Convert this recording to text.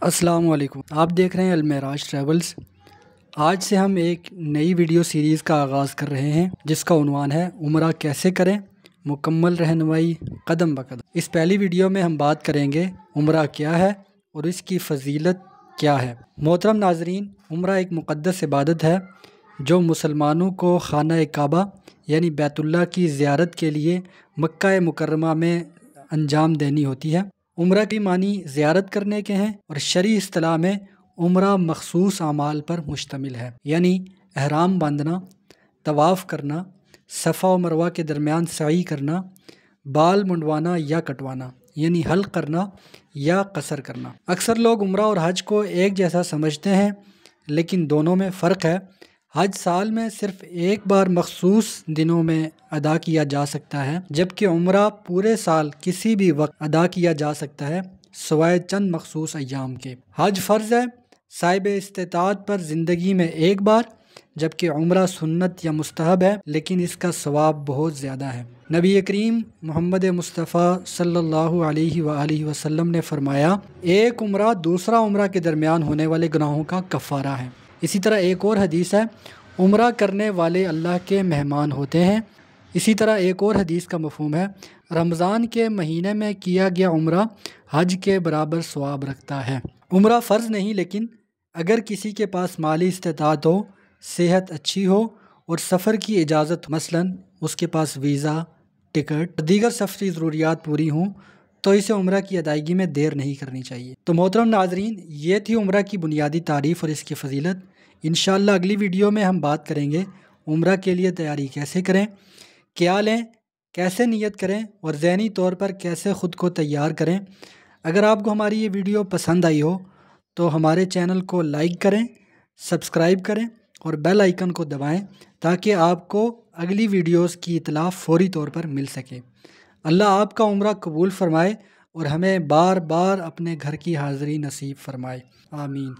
السلام علیکم، آپ دیکھ رہے ہیں المعراج ٹریولز۔ آج سے ہم ایک نئی ویڈیو سیریز کا آغاز کر رہے ہیں جس کا عنوان ہے عمرہ کیسے کریں، مکمل رہنمائی قدم بقدم۔ اس پہلی ویڈیو میں ہم بات کریں گے عمرہ کیا ہے اور اس کی فضیلت کیا ہے۔ محترم ناظرین، عمرہ ایک مقدس عبادت ہے جو مسلمانوں کو خانہ کعبہ یعنی بیت اللہ کی زیارت کے لیے مکہ مکرمہ میں انجام دینی ہوتی ہے۔ عمرہ کی معنی زیارت کرنے کے ہیں اور شرعی اصطلاح میں عمرہ مخصوص اعمال پر مشتمل ہے، یعنی احرام باندھنا، طواف کرنا، صفا و مروہ کے درمیان سعی کرنا، بال منڈوانا یا کٹوانا یعنی حلق کرنا یا قصر کرنا۔ اکثر لوگ عمرہ اور حج کو ایک جیسا سمجھتے ہیں، لیکن دونوں میں فرق ہے۔ حج سال میں صرف ایک بار مخصوص دنوں میں ادا کیا جا سکتا ہے، جبکہ عمرہ پورے سال کسی بھی وقت ادا کیا جا سکتا ہے سوائے چند مخصوص ایام کے۔ حج فرض ہے صاحب استطاعت پر زندگی میں ایک بار، جبکہ عمرہ سنت یا مستحب ہے لیکن اس کا ثواب بہت زیادہ ہے۔ نبی کریم محمد مصطفیٰ صلی اللہ علیہ وآلہ وسلم نے فرمایا، ایک عمرہ دوسرا عمرہ کے درمیان ہونے والے گناہوں کا کفارہ ہے۔ اسی طرح ایک اور حدیث ہے، عمرہ کرنے والے اللہ کے مہمان ہوتے ہیں۔ اسی طرح ایک اور حدیث کا مفہوم ہے، رمضان کے مہینے میں کیا گیا عمرہ حج کے برابر ثواب رکھتا ہے۔ عمرہ فرض نہیں، لیکن اگر کسی کے پاس مالی استطاعت ہو، صحت اچھی ہو اور سفر کی اجازت، مثلاً اس کے پاس ویزا، ٹکٹ اور دیگر سفری ضروریات پوری ہوں، تو اسے عمرہ کی ادائیگی میں دیر نہیں کرنی چاہیے۔ تو محترم ناظرین، یہ تھی عمرہ کی بنیادی تعریف اور اس کی فضیلت۔ انشاءاللہ اگلی ویڈیو میں ہم بات کریں گے عمرہ کے لیے تیاری کیسے کریں، کیا لیں، کیسے نیت کریں اور ذہنی طور پر کیسے خود کو تیار کریں۔ اگر آپ کو ہماری یہ ویڈیو پسند آئی ہو تو ہمارے چینل کو لائک کریں، سبسکرائب کریں اور بیل آئیکن کو دبائیں تاکہ آپ کو اگلی ویڈیوز کی اطلاع فوری طور پر مل سکے۔ اللہ آپ کا عمرہ قبول فرمائے اور ہمیں بار بار اپنے گھر کی حاضری نصیب فرمائے، آمین۔